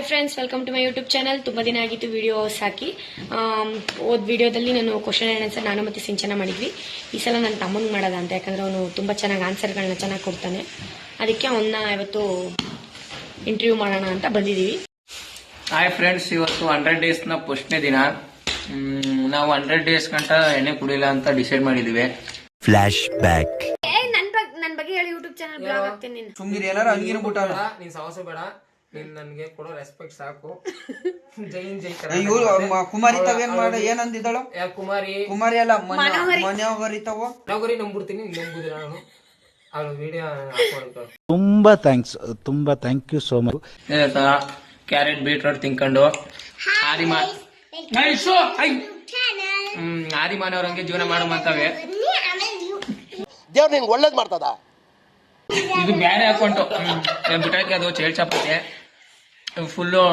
Friends, welcome to my YouTube channel. ತುಂಬಾ ದಿನ ಆಗಿತ್ತು ವಿಡಿಯೋಸ್ ಹಾಕಿ. ಓದ್ ವಿಡಿಯೋದಲ್ಲಿ ನಾನು ಕ್ವಶನ್ ಆ್ಯಂಡ್ ಆನ್ಸರ್ ನಾನು ಮತ್ತೆ ಸಿಂಚನ ಮಾಡಿದ್ವಿ. ಈ ಸಲ ನನ್ನ ತಮ್ಮಂಗೆ ಮಾಡೋದ ಅಂತ, ಯಾಕಂದ್ರೆ ಅವನು ತುಂಬಾ ಚೆನ್ನಾಗಿ ಆನ್ಸರ್ಗಳನ್ನ ಚೆನ್ನಾಗಿ ಕೊಡ್ತಾನೆ. ಅದಕ್ಕೆ ಅವನ್ನ ಇವತ್ತು ಇಂಟರ್ವ್ಯೂ ಮಾಡೋಣ ಅಂತ ಬಂದಿದ್ದೀವಿ. ಹಾಯ್ ಫ್ರೆಂಡ್ಸ್, ಇವತ್ತು 100 ಡೇಸ್ ನ ಫಸ್ಟ್ನೇ ದಿನ. ನಾವು 100 ಡೇಸ್ ಗಂಟ ಎಣ್ಣೆ ಕುಡಿಲ್ಲ ಅಂತ ಡಿಸೈಡ್ ಮಾಡಿದೀವಿ. Flash back. ನನ್ನ ಬಗ್ಗೆ ಹೇಳಿ, ಯೂಟ್ಯೂಬ್ ಚಾನಲ್ ಬ್ಲಾಗ್ ಹಾಕ್ತೀನಿ. ನೀನು ಸುಮ್ಮನೆ ಏನಾರ ಹಂಗಿನ ಬಿಟ್ಟಾರ ನೀನ್ ಸಾಹಸ ಬೇಡ, ನೀನ್ ನನ್ಗೆ ಕೊಡೋ ರೆಸ್ಪೆಕ್ಟ್ ಸಾಕು. ಜೈ ಜೈ ಕುಮಾರಿ ತಾವೇನ್ ಮಾಡ ಏನಂದಿದ್ದಾಳು? ಕುಮಾರಿ ಕುಮಾರಿ ಅಲ್ಲ, ಮನೋಹರಿ ತಾವ ನೌಕರಿ ನಂಬಿಡ್ತೀನಿ, ನಂಬುದಿಲ್ಲ ನಾನು. ಅವ್ರ ವಿಡಿಯೋ ಹಾಕೊಂಡು ತುಂಬಾ thank you so much. Carrot beetroot ತಿನ್ಕೊಂಡು ಆದಿಮಾನವ್ರಂಗೆ ಜೀವನ ಮಾಡುವಂತವೆ. ದೇವ್ರು ನಿಂಗೆ ಒಳ್ಳೇದ್ ಮಾಡ್ತದ. ಇದು ಬ್ಯಾರೆ ಹಾಕೊಂಡು ಬಿಟ್ಟಾಕಿ ಅದು ಚೇಳ್ ಚಾಪಕ್ಕೆ ಫುಲ್ಲು.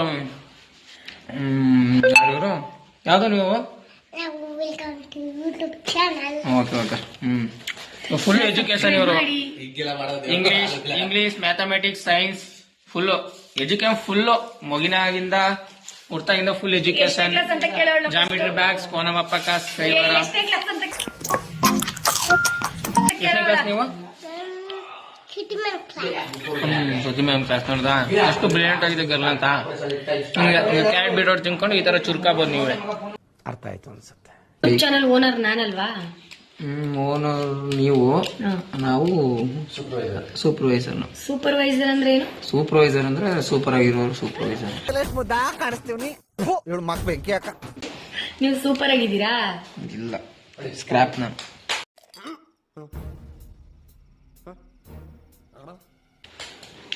ಯಾವ್ದು ನೀವು? Okay okay. ಫುಲ್ ಎಜುಕೇಶನ್ ಇವರು. English mathematics science full education. Full ಮಗಿನಾಗಿಂದ ಹುಡ್ತಾಗಿಂದ ಫುಲ್ ಎಜುಕೇಶನ್. ಜಾಮಿಟ್ರಿ ಬ್ಯಾಗ್ಸ್ ಕೋನಮಪ್ಪಕ ಕೈವಾರ. ಎಷ್ಟನೇ ಕ್ಲಾಸ್ ನೀವು? ಸತಿ ಮ್ಯಾಮ್ ಕ್ಲಾಸ್ ನೋಡ್ದಾ? ಅಷ್ಟು ಬ್ರಿಲಿಯಂಟ್ ಆಗಿದೆ ಗರ್ಲ್ ಅಂತ. ಕ್ಯಾರೆಟ್ ಬೀಟ್ರೋಟ್ ತಿನ್ಕೊಂಡು ಈ ತರ ಚುರ್ಕಾಬೋದು ನೀವೇ. ಅರ್ಥ ಆಯ್ತು ಅನ್ಸುತ್ತೆ. Channel owner ನಾನಲ್ವಾ? ಓನರ್ ನೀವು, ನಾವು ಸೂಪರ್ವೈಸರ್. ಸೂಪರ್ವೈಸರ್ ಅಂದ್ರೆ ಏನು? ಸೂಪರ್ವೈಸರ್ ಅಂದ್ರೆ ಸೂಪರ್ ಆಗಿರೋರು ಸೂಪರ್ವೈಸರ್. ನೀವು ಸೂಪರ್ ಆಗಿದ್ದೀರಾ? ಇಲ್ಲ, ಸ್ಕ್ರಾಪ್ ನಾನು.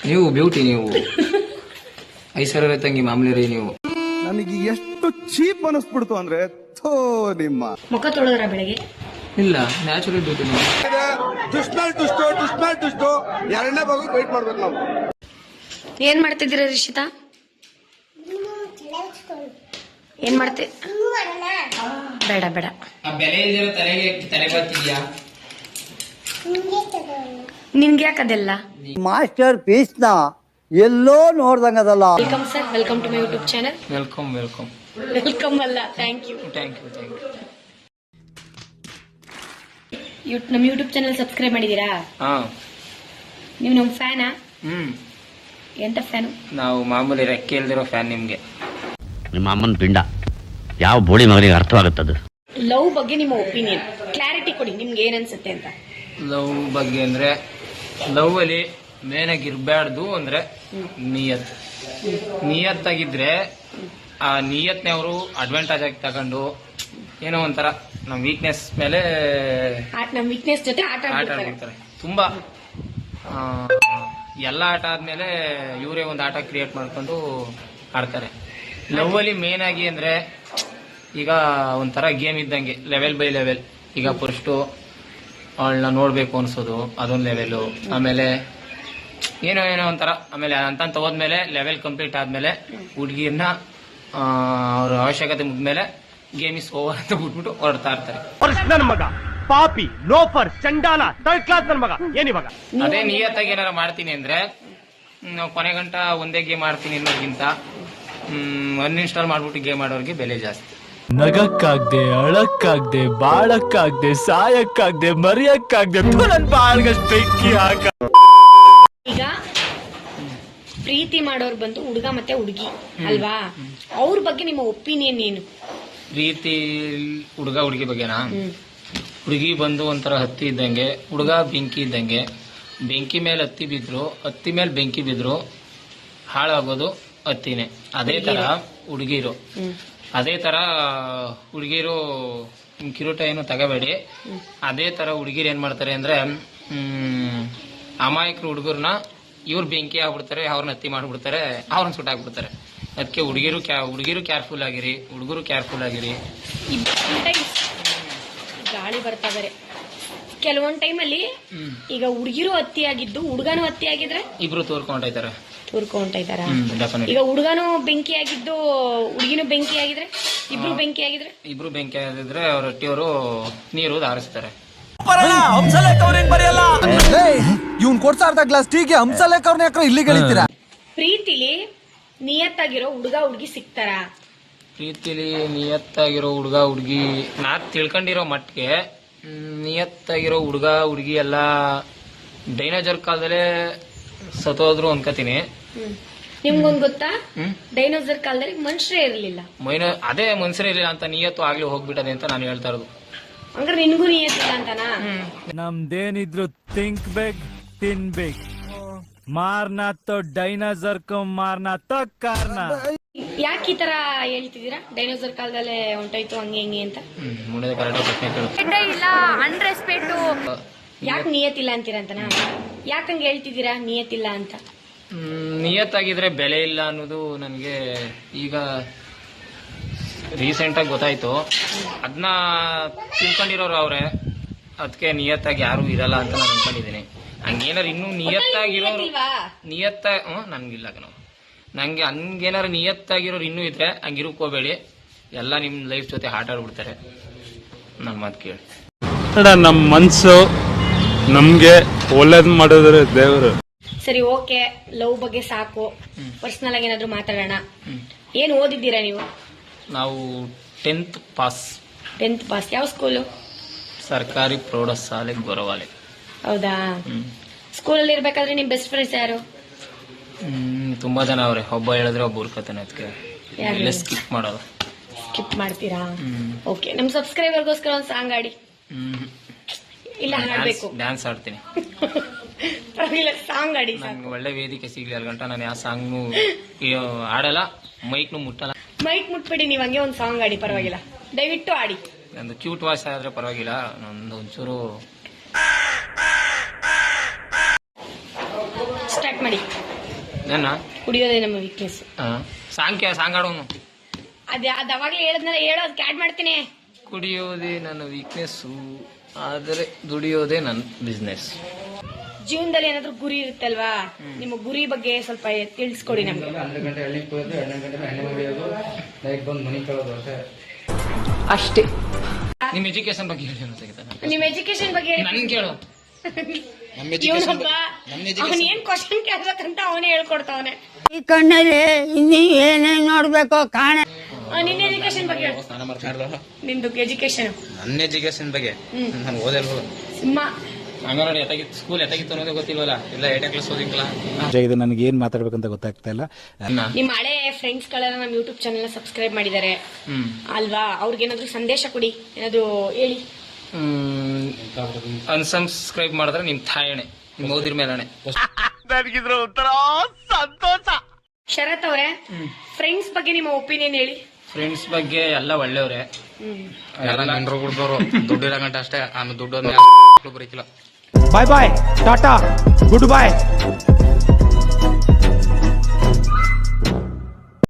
ನೀವು ಬ್ಯೂಟಿ, ನೀವು ಐಶ್ವರ್ಯ ತಂಗಿ ಮಾಮೂಲಿ ರೀ ನೀವು. ನನಗೆ ಎಷ್ಟು ಚೀಪ್ ಅನಿಸ್ಬಿಡ್ತು ಅಂದ್ರೆ ನಿಮ್ಮ ಮುಖ ತೊಳೆದ್ರ ಬೆಳಗ್ಗೆ? ಇಲ್ಲ, ನ್ಯಾಚುರಲ್ ಬ್ಯೂಟಿ. ಟುಷ್ಟು ಎರಡನೇ ಭಾಗ ವೆಯ್ಟ್ ಮಾಡ್ಬೇಕು ನಾವು. ಏನ್ ಮಾಡ್ತಿದ್ದೀರಾ ರಿಷಿತಾ? ಏನ್ ಮಾಡ್ತಿ? ಬೇಡ ಬೇಡ, ಬೆಲೆ ಇಲ್ದಿರೋ ತಲೆಗೆ ಬರ್ತಿದ್ಯಾ? ನಿನ್ಗೆ ಯಾಕದೆಲ್ಲ? ಮಾಸ್ಟರ್ ಪೀಸ್ ನ ಎಲ್ಲೋ ನೋಡ್ದಂಗದಲ್ಲ. Welcome sir, welcome to my YouTube channel. Welcome welcome. Welcome ಅಲ್ಲ, thank you. Thank you thank you. ನಮ್ಮ ಯೂಟ್ಯೂಬ್ ಚಾನಲ್ ಸಬ್ಸ್ಕ್ರೈಬ್ ಮಾಡಿದೀರಾ? ಹಾ. ನೀವು ನಮ್ ಫ್ಯಾನಾ? ಎಂತ ಫ್ಯಾನು? ನಾವು ಮಾಮೂಲಿ ರೆಕ್ಕೆ ಇಲ್ದಿರೋ ಫ್ಯಾನ್ ನಿಮ್ಗೆ. ನಿಮ್ಮ ಅಮ್ಮನ ಪಿಂಡ ಯಾವ ಬೋಳಿ ಮಗನಿಗೆ ಅರ್ಥವಾಗುತ್ತದು. ಲವ್ ಬಗ್ಗೆ ನಿಮ್ಮ ಒಪಿನಿಯನ್, ಕ್ಲಾರಿಟಿ ಕೊಡಿ. ನಿಮ್ಗೆ ಏನ್ ಅನ್ಸುತ್ತೆ ಅಂತ. ಲವ್ ಬಗ್ಗೆ ಅಂದ್ರೆ, ಲವ್ ಅಲ್ಲಿ ಮೇನ್ ಆಗಿ ಇರ್ಬಾರ್ದು ಅಂದ್ರೆ ನಿಯತ್ತಾಗಿದ್ರೆ ಆ ನಿಯತ್ನೆ ಅವರು ಅಡ್ವಾಂಟೇಜ್ ಆಗಿ ತಗೊಂಡು ಏನೋ ಒಂಥರ ನಮ್ ವೀಕ್ನೆಸ್ ಮೇಲೆ ನಮ್ ವೀಕ್ನೆಸ್ ಜೊತೆ ಆಟ ಆಡ್ಬಿಡ್ತಾರೆ. ತುಂಬಾ ಎಲ್ಲ ಆಟ ಆದ್ಮೇಲೆ ಇವರೇ ಒಂದು ಆಟ ಕ್ರಿಯೇಟ್ ಮಾಡ್ಕೊಂಡು ಆಡ್ತಾರೆ. ಲವ್ ಅಲ್ಲಿ ಮೇನ್ ಆಗಿ ಅಂದ್ರೆ ಈಗ ಒಂಥರ ಗೇಮ್ ಇದ್ದಂಗೆ, ಲೆವೆಲ್ ಬೈ ಲೆವೆಲ್. ಈಗ ಫಸ್ಟು ಅವಳನ್ನ ನೋಡ್ಬೇಕು ಅನ್ಸೋದು, ಅದೊಂದು ಲೆವೆಲು. ಆಮೇಲೆ ಏನೋ ಏನೋ ಒಂಥರ, ಆಮೇಲೆ ಅಂತ ಹೋದ್ಮೇಲೆ ಲೆವೆಲ್ ಕಂಪ್ಲೀಟ್ ಆದ್ಮೇಲೆ ಹುಡುಗಿಯನ್ನ ಅವ್ರ ಅವಶ್ಯಕತೆ ಮುಗಿದ್ಮೇಲೆ ಗೇಮ್ ಇಸ್ ಓವರ್ ಅಂತ ಬಿಟ್ಬಿಟ್ಟು ಹೊರಡ್ತಾ ಇರ್ತಾರೆ. ಪಾಪಿ, ಲೋಫರ್, ಚಂಡಾಲ, ಥರ್ಡ್ ಕ್ಲಾಸ್ ನನ್ನ ಮಗ ಏನಿವಾಗ. ಅದೇ ನಿಯತ್ತಾಗಿ ಏನಾರ ಮಾಡ್ತೀನಿ ಅಂದ್ರೆ ನಾವು ಕೊನೆ ಗಂಟ ಒಂದೇ ಗೇಮ್ ಆಡ್ತೀನಿ ಅನ್ನೋರ್ಗಿಂತ ಅನ್ಇನ್ಸ್ಟಾಲ್ ಮಾಡ್ಬಿಟ್ಟು ಗೇಮ್ ಆಡೋರ್ಗೆ ಬೆಲೆ ಜಾಸ್ತಿ. ನಗಕ್ಕಾಗ್ದೆ, ಅಳಕ್ಕಾಗ್ದೆ, ಬಾಳಕ್ಕಾಗ್ದೆ, ಸಾಯಕ್ಕಾಗ್ದೆ, ಮರಿಯಕ್ಕಾಗ್ದೆ, ನನ್ ಬಾಳ್ಗಷ್ಟು ಬೆಂಕಿ ಹಾಕ. ಈಗ ಪ್ರೀತಿ ಮಾಡೋರು ಬಂದು ಹುಡುಗ ಮತ್ತೆ ಹುಡುಗಿ ಅಲ್ವಾ? ಅವ್ರ ಬಗ್ಗೆ ನಿಮ್ಮ ಒಪಿನಿಯನ್ ಏನು? ಪ್ರೀತಿ ಹುಡುಗ ಹುಡುಗಿ ಬಗ್ಗೆನಾ? ಹುಡುಗಿ ಬಂದು ಒಂಥರ ಹತ್ತಿ ಇದ್ದಂಗೆ, ಹುಡುಗ ಬೆಂಕಿ ಇದ್ದಂಗೆ. ಬೆಂಕಿ ಮೇಲೆ ಹತ್ತಿ ಬಿದ್ರು, ಹತ್ತಿ ಮೇಲೆ ಬೆಂಕಿ ಬಿದ್ರು ಹಾಳಾಗೋದು ಹತ್ತಿನೇ. ಅದೇ ತರ ಹುಡುಗಿರು, ಅದೇ ತರ ಹುಡುಗಿರು ಕಿರುಟ ಏನು ತಗೋಬೇಡಿ. ಅದೇ ತರ ಹುಡುಗಿರು ಏನ್ ಮಾಡ್ತಾರೆ ಅಂದ್ರೆ ಅಮಾಯಕರು ಹುಡುಗರ್ನ ಇವ್ರು ಬೆಂಕಿ ಆಗ್ಬಿಡ್ತಾರೆ, ಅವ್ರನ್ನ ಹತ್ತಿ ಮಾಡ್ಬಿಡ್ತಾರೆ, ಅವ್ರನ್ನ ಸುಟ್ಟಾಕ್ಬಿಡ್ತಾರೆ. ಅದಕ್ಕೆ ಹುಡುಗಿರು ಕೇರ್ಫುಲ್ ಆಗಿರಿ, ಹುಡುಗರು ಕೇರ್ಫುಲ್ ಆಗಿರಿ. ಗಾಳಿ ಬರ್ತಾ ಬೇರೆ ಕೆಲವೊಂದ್ ಟೈಮಲ್ಲಿ. ಈಗ ಹುಡುಗಿರು ಹತ್ತಿ ಆಗಿದ್ದು ಹುಡುಗನು ಹತ್ತಿ ಆಗಿದ್ರೆ ಇಬ್ರು ತೋರ್ಕೊಂಡೈತಾರ. ಈಗ ಹುಡುಗನು ಬೆಂಕಿ ಆಗಿದ್ದು ಹುಡುಗಿನೂ ಬೆಂಕಿ ಆಗಿದ್ರೆ, ಇಬ್ರು ಬೆಂಕಿ ಆಗಿದ್ರೆ ಅವ್ರ ಹಟ್ಟಿಯವರು ನೀರು ಹಾರಿಸ್ತಾರೆ. ಇವ್ನ್ ಕೊಡ್ತಾ ಗ್ಲಾಸ್ ಟೀಗೆ ಹಂಸಲೇಖ ಅವ್ರನ್ನ ಯಾಕ್ರ ಇಲ್ಲಿಗೆ ಹೇಳ್ತೀರಾ? ಪ್ರೀತಿಲಿ ನಿಯತ್ತಾಗಿರೋ ಹುಡುಗ ಹುಡುಗಿ ಸಿಗ್ತಾರ? ಪ್ರೀತಿಲಿ ನಿಯತ್ತಾಗಿರೋ ಹುಡುಗ ಹುಡುಗಿ ನಾ ತಿಳ್ಕೊಂಡಿರೋ ಮಟ್ಟಿಗೆ ನಿಯತ್ತಾಗಿರೋ ಹುಡುಗ ಹುಡುಗಿ ಎಲ್ಲ ಡೈನೋಜರ್ ಕಾಲದಲ್ಲೇ ಸತ್ತೋದ್ರು ಅನ್ಕೋತೀನಿ. ನಿಮ್ಗೊಂದ್ ಗೊತ್ತಾ, ಡೈನೋಸರ್ ಕಾಲದಲ್ಲಿ ಮನುಷ್ಯರೇ ಇರ್ಲಿಲ್ಲ. ಅದೇ ಮನುಷ್ಯರೇ ಇರಲಿಲ್ಲ ಅಂತ ನಿಯತ್ತು ಆಗ್ಲಿ ಹೋಗ್ಬಿಟ್ಟದೆ ಅಂತ ನಾನು ಹೇಳ್ತಾ ಇರೋದು. ಹಂಗಾರೆ ನಿನ್ಗೂ ನಿಯತ್ತಿಲ್ಲ ಅಂತನಾ? ನಮ್ದೇನಿದ್ರು ಥಿಂಕ್ ಬೇಕ್ ತಿನ್ಬೇಕ್, ಮಾರ್ನಾ ತೋ ಡೈನಾಸರ್ ಕೋ ಮಾರ್ನಾ ತೋ ಕಾರ್ನ. ಯಾಕೆ ಈ ತರ ಹೇಳ್ತಿದ್ದೀರಾ? ಡೈನೋಸರ್ ಕಾಲದಲ್ಲೇ ಹೊಂಟೋಯ್ತು ಹಂಗೆ ಹಿಂಗೆ ಅಂತ. ಮುಂದೆ ಕರೆಕ್ಟ್ ಪ್ರಶ್ನೆ ಕೇಳು. ಇಲ್ಲ ಅನ್ರೆಸ್ಪೆಕ್ಟ್. ಯಾಕೆ ನಿಯತ್ತಿಲ್ಲ ಅಂತೀರಾ ಅಂತನಾ? ಯಾಕಂಗೆ ಹೇಳ್ತಿದ್ದೀರಾ ನಿಯತ್ತಿಲ್ಲ ಅಂತ? ನಿಯತ್ತಾಗಿದ್ರೆ ಬೆಲೆ ಇಲ್ಲ ಅನ್ನೋದು ನನಗೆ ಈಗ ರೀಸೆಂಟಾಗಿ ಗೊತ್ತಾಯ್ತು. ಅದನ್ನ ತಿಳ್ಕೊಂಡಿರೋರು ಅವ್ರೆ, ಅದಕ್ಕೆ ನಿಯತ್ತಾಗಿ ಯಾರು ಇರಲ್ಲ ಅಂತ ನಾನು ಅನ್ಕೊಂಡಿದ್ದೀನಿ. ಹಂಗೇನಾರು ಇನ್ನೂ ನಿಯತ್ತಾಗಿರೋರು ನನ್ಗಿಲ್ಲ ಕಣೋ. ನಂಗೆ ಹಂಗೇನಾರು ನಿಯತ್ತಾಗಿರೋರು ಇನ್ನೂ ಇದ್ರೆ ಹಂಗಿರಕ್ ಹೋಗ್ಬೇಡಿ, ಎಲ್ಲ ನಿಮ್ಮ ಲೈಫ್ ಜೊತೆ ಆಟ ಆಡ್ಬಿಡ್ತಾರೆ. ನನ್ನ ಮಾತು ಕೇಳಿ. ನಮ್ಮ ಮನ್ಸು ನಮ್ಗೆ ಒಳ್ಳೇದ್ ಮಾಡಿದ್ರೆ ದೇವರು. ಸರಿ, ಓಕೆ, ಲವ್ ಬಗ್ಗೆ ಸಾಕು. ಪರ್ಸನಲ್ ಆಗಿ ಏನಾದ್ರು ಮಾತಾಡೋಣ. ಏನ್ ಓದಿದ್ದೀರಾ ನೀವು? ನಾವು 10th ಪಾಸ್. 10th pass. ಯಾವ ಸ್ಕೂಲು? ಸರ್ಕಾರಿ ಪ್ರೌಢಶಾಲೆ ಗೊರವಾಲೆ. ಹೌದಾ? ಸ್ಕೂಲಲ್ಲಿ ಇರ್ಬೇಕಾದ್ರೆ ನಿಮ್ ಬೆಸ್ಟ್ ಫ್ರೆಂಡ್ಸ್ ಯಾರು? ತುಂಬಾ ಜನ ಅವ್ರೆ. ಒಬ್ಬ ಹೇಳಿದ್ರೆ ಒಬ್ಬ ಹುರ್ಕತಾನೆ, ಅದಕ್ಕೆ ಯಾರು? ಸ್ಕಿಪ್ ಮಾಡೋದು. ಸ್ಕಿಪ್ ಮಾಡ್ತೀರಾ? ಓಕೆ, ನಮ್ ಸಬ್ಸ್ಕ್ರೈಬರ್ಗೋಸ್ಕರ ಒಂದು ಸಾಂಗ್ ಆಡಿ. ಇಲ್ಲ ಹಾಡ್ಬೇಕು? ಡ್ಯಾನ್ಸ್ ಆಡ್ತೀನಿ. ಪರವಾಗಿಲ್ಲ, ಸಾಂಗ್ ಆಡಿ. ನಂಗೆ ಒಳ್ಳೆ ವೇದಿಕೆ ಸಿಗ್ಲಿ ಅಲ್ಗಂಟ ನಾನು ಯಾವ ಸಾಂಗ್ನು ಆಡಲ್ಲ, ಮೈಕ್ನು ಮುಟ್ಟಲ್ಲ. ಮೈಕ್ ಮುಟ್ಬಿಡಿ, ನೀವ್ ಹಂಗೆ ಒಂದು ಸಾಂಗ್ ಆಡಿ, ಪರವಾಗಿಲ್ಲ, ದಯವಿಟ್ಟು ಆಡಿ. ನಂದು ಕ್ಯೂಟ್ ವಾಯ್ಸ್ ಆದ್ರೆ ಪರವಾಗಿಲ್ಲ, ನಂದು ಒಂಚೂರು. ಸ್ಟಾರ್ಟ್ ಮಾಡಿ. ನನ್ನ ಕುಡಿಯೋದೇ ನಮ್ಮ ವೀಕ್ನೆಸ್. ಸಾಂಗ್ ಆಡೋನು. ಅದ್ ಅವಾಗ್ಲೇ ಹೇಳದ್ನಲ್ಲ, ಹೇಳೋದ್ ಕ್ಯಾಡ್ ಮಾಡ್ತೀನಿ. ಕುಡಿಯೋದೇ ನನ್ನ ವೀಕ್ನೆಸ್ಸು, ಆದರೆ ದುಡಿಯೋದೇ ನನ್ನ ಬಿಸ್ನೆಸ್. ಜೀವನದಲ್ಲಿ ಏನಾದ್ರು ಗುರಿ ಇರುತ್ತಲ್ವಾ? ನಿಮ್ಮ ಗುರಿ ಬಗ್ಗೆ ಸ್ವಲ್ಪ ತಿಳಿಸ್ಕೊಡಿ ನಮ್ಗೆ. ಅಷ್ಟೇ. ನಿಮ್ ಎಜುಕೇಶನ್ ಬಗ್ಗೆ ಹೇಳಿ. ನಿಮ್ ಎಜುಕೇಶನ್ ಬಗ್ಗೆ ನನ್ ಕೇಳು. ಇವನೊಬ್ಬ ಅವನ್ ಏನ್ ಕ್ವಶನ್ ಕೇಳ್ಬೇಕಂತ ಅವನೇ ಹೇಳ್ಕೊಡ್ತಾವನೆ. ಈ ಕಣ್ಣಲ್ಲಿ ಇನ್ನೂ ಏನೇನ್ ನೋಡ್ಬೇಕೋ ಕಾಣ. ನಿನ್ನ ಎಜುಕೇಶನ್ ಬಗ್ಗೆ ಹೇಳು. ನಿಂದು ಎಜುಕೇಶನ್. ನನ್ನ ಎಜುಕೇಶನ್ ಬಗ್ಗೆ ನಾನು ಓದಿಲ್ವಲ್ಲ. ಸಿಂಹ ಅಂಗನವಾಡಿ ಸ್ಕೂಲ್ ಎತ್ತಾಗಿತ್ತು ಅನ್ನೋದೇ ಗೊತ್ತಿಲ್ವಲ್ಲ. ಇಲ್ಲ 8ನೇ ಕ್ಲಾಸ್ ಓದಿಲ್ಲ. ಇದು ನನಗೆ ಏನ್ ಮಾತಾಡ್ಬೇಕಂತ ಗೊತ್ತಾಗ್ತಾ ಇಲ್ಲ. ನಿಮ್ಮ ಹಳೆ ಫ್ರೆಂಡ್ಸ್ ಗಳೆಲ್ಲ ನಮ್ಮ ಯೂಟ್ಯೂಬ್ ಚಾನೆಲ್ ಸಬ್ಸ್ಕ್ರೈಬ್ ಮಾಡಿದ್ದಾರೆ ಅಲ್ವಾ? ಅವ್ರಿಗೇನಾದ್ರು ಸಂದೇಶ ಕೊಡಿ, ಏನಾದ್ರು ಹೇಳಿ. ಅನ್ಸಬ್ಸ್ಕ್ರೈಬ್ ಮಾಡಿದ್ರೆ ನಿಮ್ ತಾಯಣೆ, ನಿಮ್ ಓದಿರ ಮೇಲಣೆ. ನನಗಿದ್ರ ಒಂಥರ ಸಂತೋಷ. ಶರತ್ ಅವರೇ, ಫ್ರೆಂಡ್ಸ್ ಬಗ್ಗೆ ನಿಮ್ಮ ಒಪಿನಿಯನ್ ಹೇಳಿ. ಫ್ರೆಂಡ್ಸ್ ಬಗ್ಗೆ ಎಲ್ಲ ಒಳ್ಳೆಯವ್ರೆ. ಎಲ್ಲ ನೆಂಟ್ರು ಕುಡ್ದವ್ರು, ದುಡ್ಡು ಇರೋ ಗಂಟೆ ಅಷ್ಟೇ. ಆಮೇಲೆ ದುಡ್ಡು ಬರೀಕಿಲ್ಲ. ಬಾಯ್ ಬಾಯ್, ಟಾಟಾ, ಗುಡ್ ಬಾಯ್.